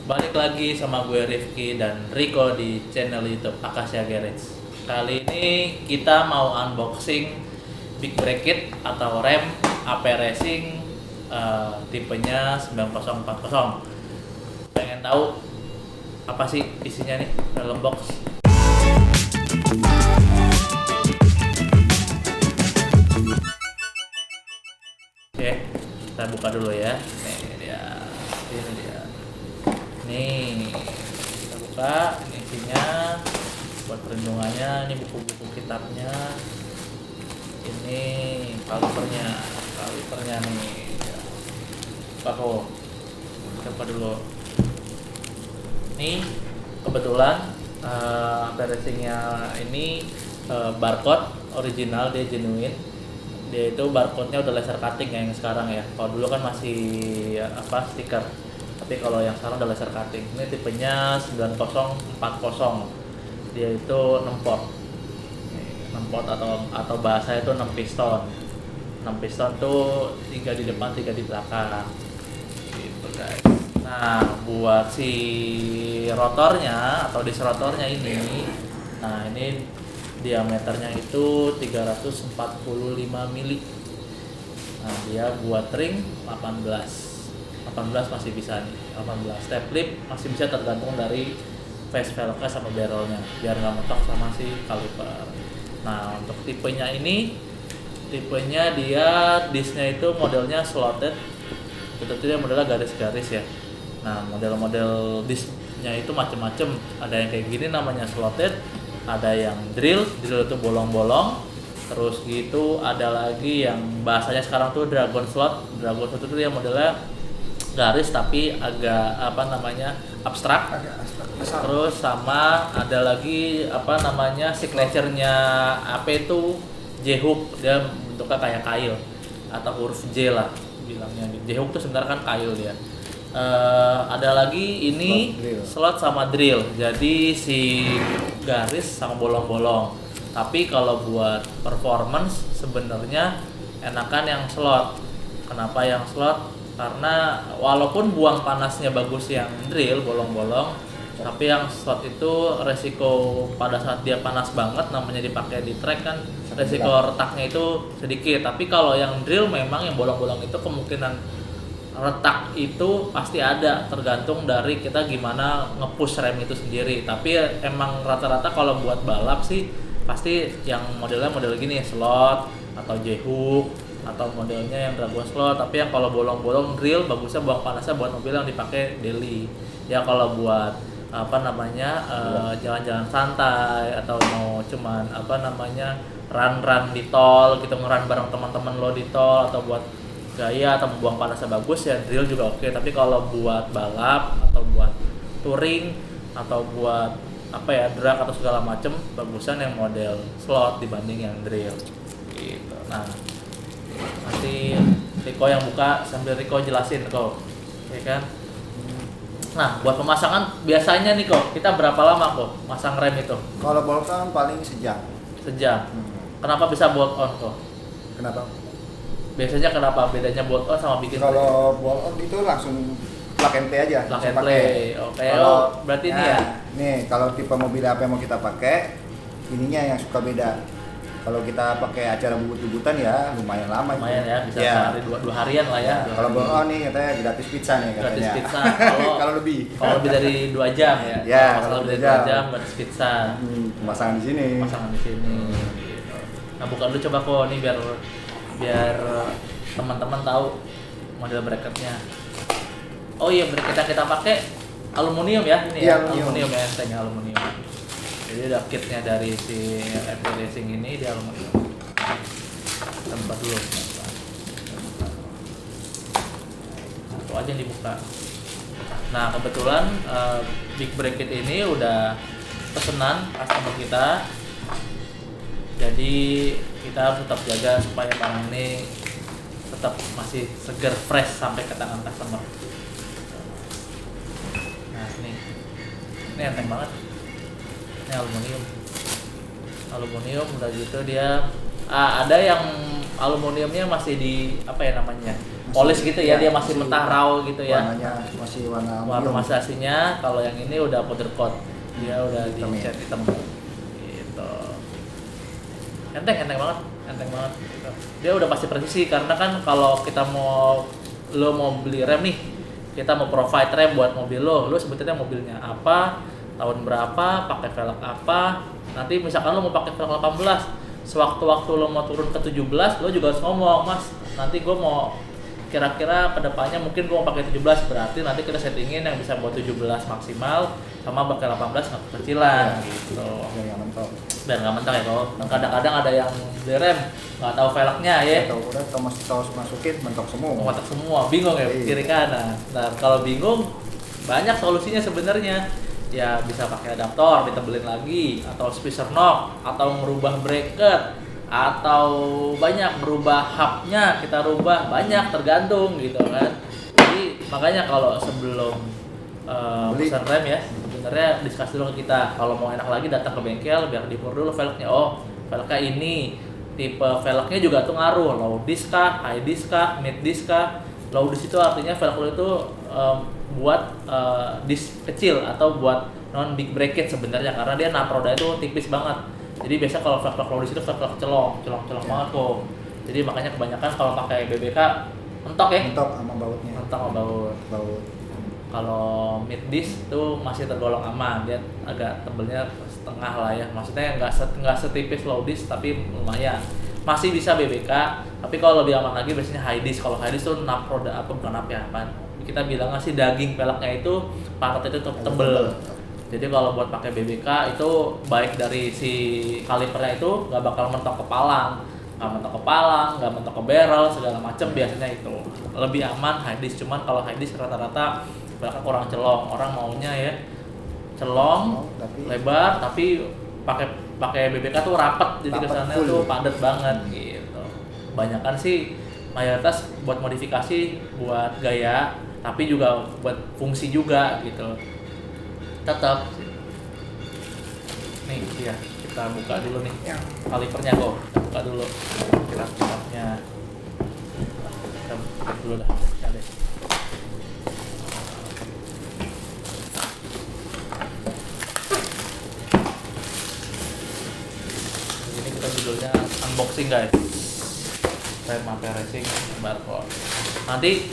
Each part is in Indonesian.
Balik lagi sama gue Rifki dan Riko di channel YouTube Akasya Garage. Kali ini kita mau unboxing Big Bracket atau rem AP Racing tipenya 9040. Pengen tahu apa sih isinya nih dalam box? Oke, kita buka dulu ya. Ini dia. Nih, kita buka. Ini isinya buat perlindungannya. Ini buku-buku kitabnya. Ini kalipernya nih. Pakai. Coba dulu. Nih, kebetulan racingnya ini barcode original, dia genuine. Dia itu barcode-nya udah laser cutting ya yang sekarang ya. Kalau dulu kan masih stiker. Tapi kalau yang sekarang udah laser cutting. Ini tipenya 9040. Dia itu 6 port. 6 port atau bahasa itu 6 piston. 6 piston tuh 3 di depan, 3 di belakang. Gitu guys. Nah, buat si rotornya atau disk rotornya ini, nah ini diameternya itu 345 mili. Nah, dia buat ring 18 masih bisa nih, 18. Step lip masih bisa tergantung dari face velgnya sama barrelnya biar nggak mentok sama si kaliper. Nah, untuk tipenya dia disknya itu modelnya slotted, betul dia modelnya garis-garis ya. Nah, model-model disknya itu macem-macem, ada yang kayak gini namanya slotted, ada yang drill itu bolong-bolong, terus gitu ada lagi yang bahasanya sekarang tuh dragon slot itu dia modelnya garis tapi agak abstrak. Terus sama ada lagi signature-nya AP itu J-hook, dia bentuknya kayak kail atau huruf J lah bilangnya. J-hook tuh sebenarnya kan kail dia. Ada lagi ini slot sama drill, jadi si garis sama bolong-bolong. Tapi kalau buat performance sebenarnya enakan yang slot. Kenapa yang slot? Karena walaupun buang panasnya bagus yang drill bolong-bolong, tapi yang slot itu resiko pada saat dia panas banget, namanya dipakai di track kan, resiko retaknya itu sedikit. Tapi kalau yang drill memang yang bolong-bolong itu kemungkinan retak itu pasti ada, tergantung dari kita gimana nge-push rem itu sendiri. Tapi emang rata-rata kalau buat balap sih pasti yang modelnya model gini, slot atau J-hook atau modelnya yang dragon slot. Tapi yang kalau bolong-bolong drill bagusnya buang panasnya buat mobil yang dipakai daily. Ya kalau buat jalan-jalan santai atau mau cuman run di tol gitu, ngerun bareng teman-teman lo di tol, atau buat gaya atau membuang panasnya bagus ya drill juga oke. Tapi kalau buat balap atau buat touring atau buat drag atau segala macem, bagusan yang model slot dibanding yang drill gitu. Nah, nanti Riko yang buka sambil Riko jelasin kok, ya kan? Nah, buat pemasangan biasanya nih kok, kita berapa lama kok masang rem itu? Kalau bolt on paling sejam. Kenapa bisa bolt on kok? Kenapa? Biasanya kenapa bedanya bolt on sama bikin? Kalau bolt on itu langsung plug and play aja. Plug and play. Oke. Berarti ini ya. Nih, kalau tipe mobil apa yang mau kita pakai, ininya yang suka beda. Kalau kita pakai acara bubut-bubutan ya lumayan lama. Lumayan ya, bisa sehari dua harian lah ya. Kalau bolt on nih katanya gratis pizza nih katanya. Gratis pizza. Kalau lebih dari 2 jam ya. Ya, kalau lebih dari 2 jam gratis pizza. Pemasangan di sini. Gitu. Nah, buka dulu coba kok nih biar teman-teman tahu model bracketnya. Oh iya, bracket yang kita pakai aluminium ya ini ya. Aluminium ya, entengnya aluminium. Jadi ada kitnya dari si AP Racing ini, dia aluminium. Tempat dulu. Itu aja yang dibuka. Nah, kebetulan Big Bracket ini udah pesenan customer kita. Jadi kita harus tetap jaga supaya barang ini tetap masih segar, fresh sampai ke tangan customer. Nah, ini enteng banget. Ini aluminium udah gitu dia ada yang aluminiumnya masih di polis gitu ya, dia masih masih mentah raw gitu ya. Warnanya masih warna Warna biru. masih aslinya. Kalau yang ini udah powder coat, dia udah Hitam ya? dicat hitam gitu. Enteng banget, gitu. Dia udah pasti presisi karena kan kalau kita lo mau beli rem nih, kita mau provide rem buat mobil lo sebetulnya mobilnya apa, tahun berapa, pakai velg apa. Nanti misalkan lo mau pakai velg 18, sewaktu-waktu lo mau turun ke 17, lo juga harus ngomong, Mas, nanti gue mau kira-kira kedepannya mungkin gue mau pakai 17, berarti nanti kita settingin yang bisa buat 17 maksimal sama pakai 18 nggak kecilan gitu. Biar nggak mentok. Biar nggak mentok ya, kalau kadang-kadang ada yang beli rem nggak tahu velgnya ya. Tahu udah tahu masukin mentok semua. Mentok semua, bingung ya Iya. kiri kanan. Nah kalau bingung banyak solusinya sebenarnya. Ya bisa pakai adaptor ditebelin lagi, atau spacer knob, atau merubah bracket, atau banyak merubah hubnya kita rubah, banyak tergantung gitu kan. Jadi makanya kalau sebelum pesan rem ya sebenarnya discuss dulu ke kita. Kalau mau enak lagi datang ke bengkel biar diukur dulu velgnya. Oh velgnya ini, tipe velgnya juga tuh ngaruh, low disc kah, high disc kah, mid disc kah. Low disc itu artinya velg lo itu buat disc kecil atau buat non big bracket sebenarnya, karena dia naproda itu tipis banget. Jadi biasa kalau velg low disc itu velg celong banget kok. Jadi makanya kebanyakan kalau pakai BBK mentok ya. Mentok sama bautnya. Mentok sama baut. Kalau mid disc itu masih tergolong aman, dia agak tebelnya setengah lah ya. Maksudnya nggak setipis low disc tapi lumayan. Masih bisa BBK, tapi kalau lebih aman lagi biasanya high disc. Kalau high disc tuh naproda apa bukan apa ya, apaan? Kita bilang sih daging velgnya itu parut itu tebel. Jadi kalau buat pakai BBK itu baik dari si kalipernya itu nggak bakal mentok ke palang, nggak mentok ke barrel segala macam, biasanya itu lebih aman high disc. Cuman kalau high disc rata-rata belakang kurang celong, orang maunya ya celong lebar tapi pakai BBK tuh rapat, jadi kesannya tuh padat banget gitu. Kebanyakan sih mayoritas buat modifikasi buat gaya, tapi juga buat fungsi juga gitu. Tetap nih ya, kita buka dulu nih kalipernya kok, kita buka dulu kira-kiranya, kita buka dulu dah. Ini kita judulnya unboxing guys, rem Ampere Racing barcode. Nanti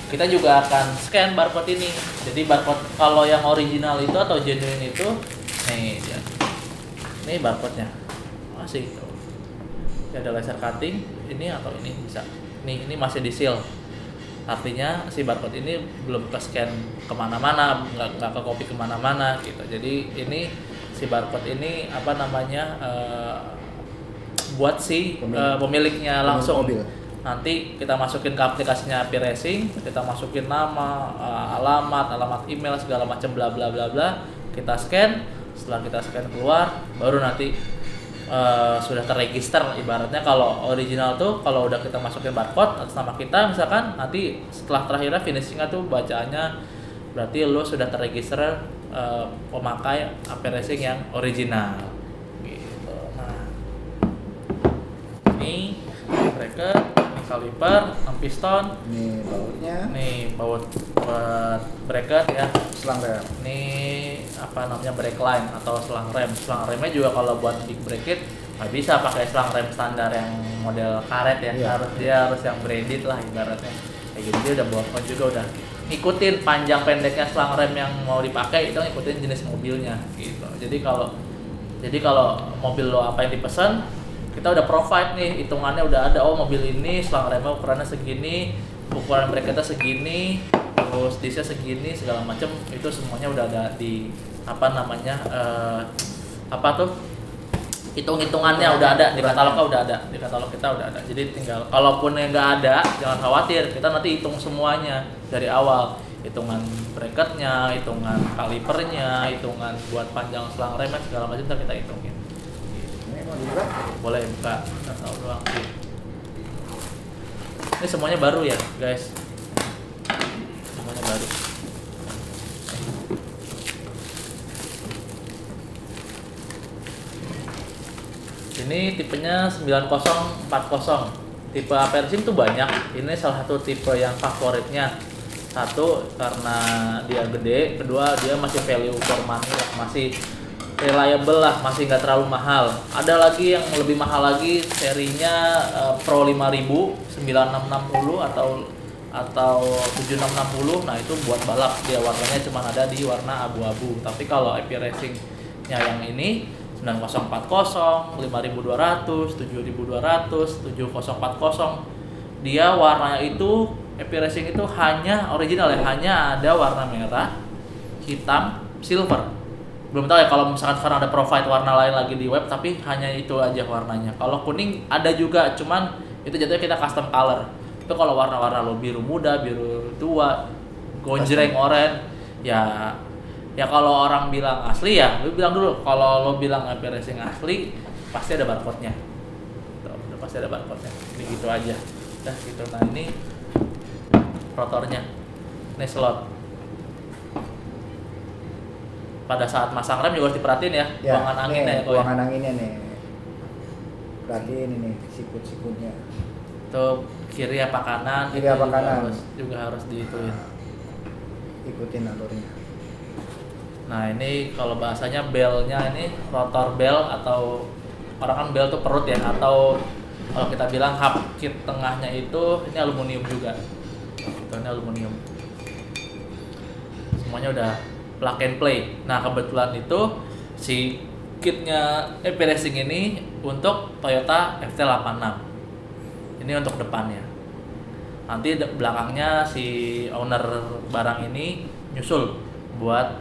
kita juga akan scan barcode ini. Jadi barcode kalau yang original itu atau genuine itu, nih dia. Ini barcode-nya. Masih tuh. Ini ada laser cutting, ini atau ini bisa. Nih, ini masih di seal. Artinya si barcode ini belum ke scan kemana-mana, nggak ke copy kemana-mana gitu. Jadi ini si barcode ini apa namanya buat si pemiliknya langsung. Nanti kita masukin ke aplikasinya Ampere Racing, kita masukin nama, alamat email segala macam bla bla bla bla, kita scan. Setelah kita scan keluar, baru nanti sudah terregister. Ibaratnya kalau original tuh kalau udah kita masukin barcode atas nama kita misalkan, nanti setelah terakhirnya finishingnya tuh bacaannya berarti lo sudah terregister pemakai Ampere Racing yang original gitu. Nah ini bracket, kaliper, piston, nih bautnya, nih baut buat bracket ya, selang rem, ini apa namanya brake line atau selang rem. Selang remnya juga kalau buat big bracket nggak bisa pakai selang rem standar yang model karet ya, harus yang braided lah ibaratnya kayak gitu. Dia udah bawa juga udah ngikutin panjang pendeknya selang rem yang mau dipakai, itu ngikutin jenis mobilnya gitu. Jadi kalau mobil lo apa yang dipesan, kita udah provide nih, hitungannya udah ada. Oh mobil ini selang remnya ukurannya segini, ukuran bracketnya segini, terus disnya segini, segala macam itu semuanya udah ada di apa namanya apa tuh hitung-hitungannya udah ada di katalognya, udah ada di katalog kita udah ada. Jadi tinggal kalaupun yang nggak ada jangan khawatir, kita nanti hitung semuanya dari awal, hitungan bracketnya, hitungan kalipernya, hitungan buat panjang selang remnya segala macam kita hitungin. Boleh buka, nggak tahu doang sih. Ini semuanya baru ya guys, semuanya baru. Ini tipenya 9040. tipe AP racing tuh banyak. Ini salah satu tipe yang favoritnya. Satu karena dia gede, kedua dia masih value for money lah, masih reliable lah, masih nggak terlalu mahal. Ada lagi yang lebih mahal lagi, serinya Pro 5000 9660 atau 7660. Nah itu buat balap, dia warnanya cuma ada di warna abu-abu. Tapi kalau AP racingnya yang ini 9040, 5200, 7200, 7040, dia warnanya itu AP racing itu hanya original ya, hanya ada warna merah, hitam, silver. Belum tahu ya kalau misalkan sekarang ada provide warna lain lagi di web, tapi hanya itu aja warnanya. Kalau kuning ada juga, cuman itu jatuhnya kita custom color. Itu kalau warna-warna lo biru muda, biru tua, gonjreng oranye, ya kalau orang bilang asli ya, lu bilang dulu. Kalau lo bilang AP racing asli, pasti ada barcode-nya. Tuh, udah pasti ada barcode-nya. Ini gitu aja. Udah gitu. Nah ini rotornya, ini slot. Pada saat masang rem juga harus diperhatiin ya, buangan anginnya ya. Buangan anginnya nih. Perhatiin ini sikut-sikutnya. Tuh kiri apa kanan? Kiri apa kanan? Juga harus diituin. Ikutin alurnya. Nah ini kalau bahasanya belnya ini rotor bel, atau orang kan bel tuh perut ya, atau kalau kita bilang hub kit tengahnya itu ini aluminium juga. Ini aluminium. Semuanya udah plug and play. Nah kebetulan itu si kitnya AP racing ini untuk Toyota FT86. Ini untuk depannya. Nanti belakangnya si owner barang ini nyusul buat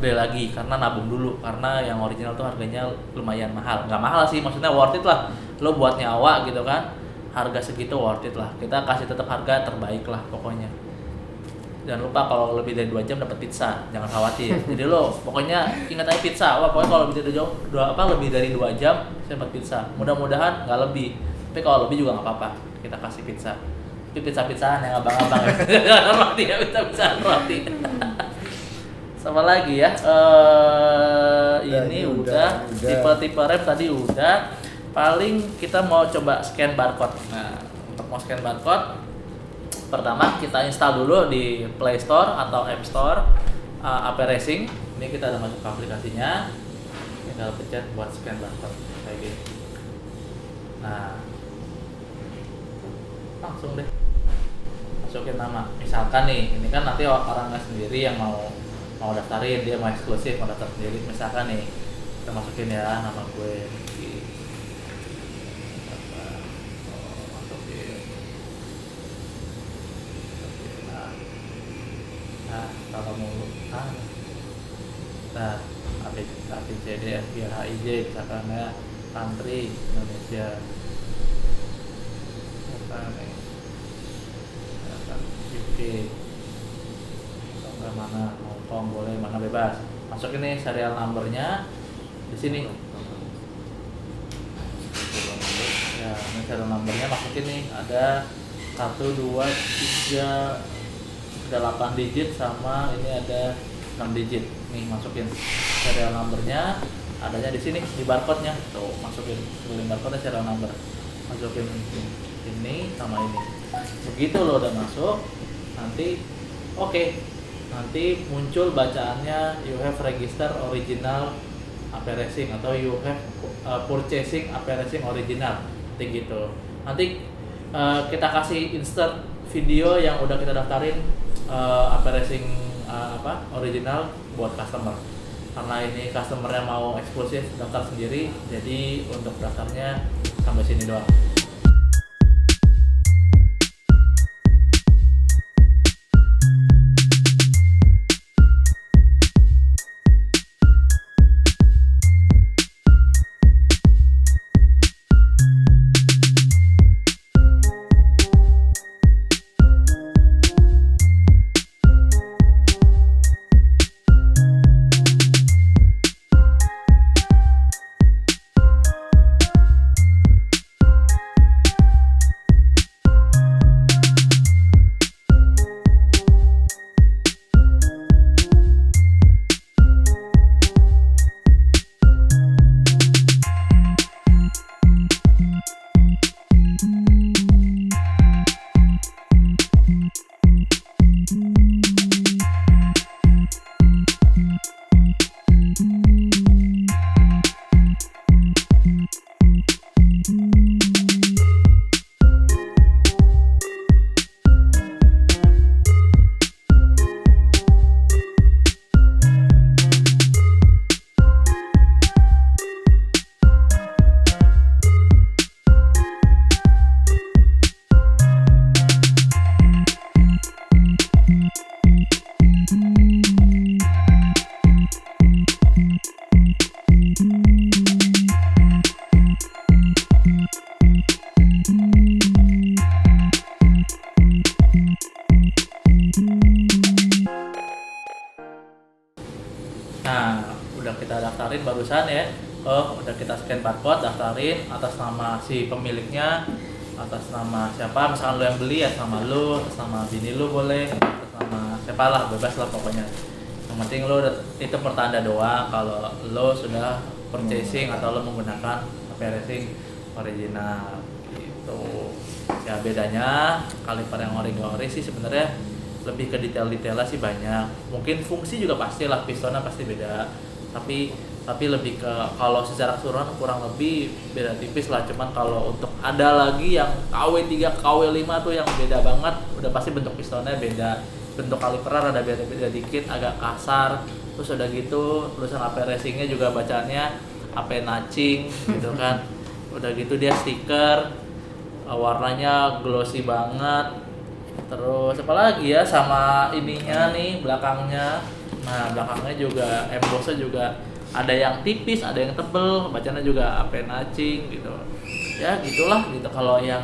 beli lagi, karena nabung dulu, karena yang original tuh harganya lumayan mahal. Nggak mahal sih, maksudnya worth it lah. Lo buat nyawa gitu kan, harga segitu worth it lah. Kita kasih tetap harga terbaik lah pokoknya. Jangan lupa kalau lebih dari 2 jam dapat pizza, jangan khawatir. Jadi lo pokoknya ingat aja pizza. Wah pokoknya kalau lebih dari 2 jam saya dapat pizza. Mudah-mudahan nggak lebih. Tapi kalau lebih juga nggak apa-apa, kita kasih pizza. Itu pizza-pizzaan yang abang-abang ya. Roti ya, pizza-pizzaan roti. Sama lagi ya, ini udah. Tipe-tipe rem tadi udah. Paling kita mau coba scan barcode. Nah, untuk mau scan barcode, pertama kita install dulu di Play Store atau App Store AP Racing. Ini kita udah masuk ke aplikasinya. Tinggal pencet buat scan barcode kayak gini. Nah, langsung deh masukin nama. Misalkan nih, ini kan nanti orangnya sendiri yang mau daftarin, dia mau eksklusif, mau daftar sendiri. Misalkan nih, kita masukin ya nama gue. Nah, kalau mau ABCD ya, HIJ misalkan ya, country Indonesia, UK, atau mana, Hongkong boleh, mana bebas. Masukin nih serial numbernya di sini. Ya, ini serial numbernya masukin nih, ada 1, 2, 3, ada 8 digit sama ini ada 6 digit. Nih masukin serial numbernya, adanya di sini di barcode-nya. Tuh, masukin barcode-nya, serial number. Masukin ini sama ini. Begitu lo udah masuk, nanti nanti muncul bacaannya you have register original AP Racing atau you have purchasing AP Racing original. Nanti gitu. Nanti kita kasih insert video yang udah kita daftarin AP Racing original buat customer. Karena ini customernya mau eksklusif daftar sendiri, jadi untuk daftarnya sampai sini doang. Nah, udah kita daftarin barusan ya. Oh, udah kita scan barcode, daftarin atas nama si pemiliknya, atas nama siapa, misalkan lo yang beli ya sama lo, atas nama bini lo boleh, atas nama siapa lah, bebas lah pokoknya. Yang penting lo itu pertanda doang kalau lo sudah purchasing atau lo menggunakan HP racing original gitu. Ya bedanya kaliper yang ori sih sebenarnya lebih ke detail-detailnya sih banyak. Mungkin fungsi juga pasti lah, pistonnya pasti beda. Tapi lebih ke kalau secara keseluruhan kurang lebih beda tipis lah. Cuman kalau untuk ada lagi yang KW3, KW5 tuh yang beda banget, udah pasti bentuk pistonnya beda. Bentuk kalipernya ada beda dikit, agak kasar. Terus udah gitu tulisan AP racingnya juga bacaannya AP nacing gitu kan. Udah gitu dia stiker, warnanya glossy banget. Terus apa lagi ya, sama ininya nih belakangnya. Nah, belakangnya juga embossnya juga ada yang tipis, ada yang tebel, bacanya juga AP nacing gitu. Ya gitulah gitu. Kalau yang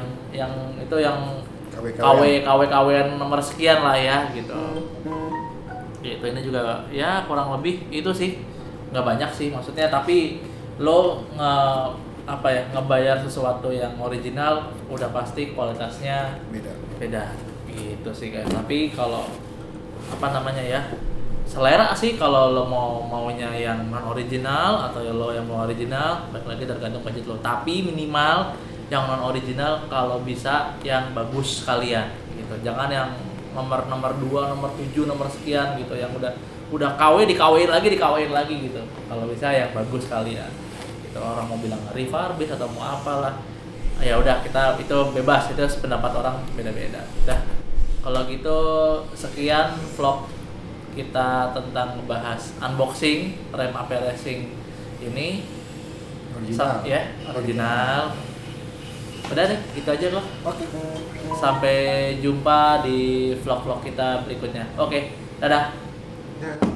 itu yang KW nomor sekian lah ya gitu. Gitu ini juga ya kurang lebih itu sih. Nggak banyak sih maksudnya, tapi lo ngebayar sesuatu yang original udah pasti kualitasnya beda gitu sih guys. Tapi kalau selera sih, kalau lo maunya yang non original atau lo yang mau original, balik lagi tergantung budget lo. Tapi minimal yang non original kalau bisa yang bagus sekalian gitu. Jangan yang nomor 2, nomor 7, nomor sekian gitu yang udah KW dikawin lagi gitu. Kalau bisa yang bagus sekalian. Gitu. Orang mau bilang refurbish atau mau apalah. Ya udah, kita itu bebas, itu pendapat orang beda-beda. Udah. Kalau gitu sekian vlog kita tentang membahas unboxing rem AP racing ini original. Udah deh, gitu aja kok. Oke. Sampai jumpa di vlog-vlog kita berikutnya. Oke, dadah. Ya.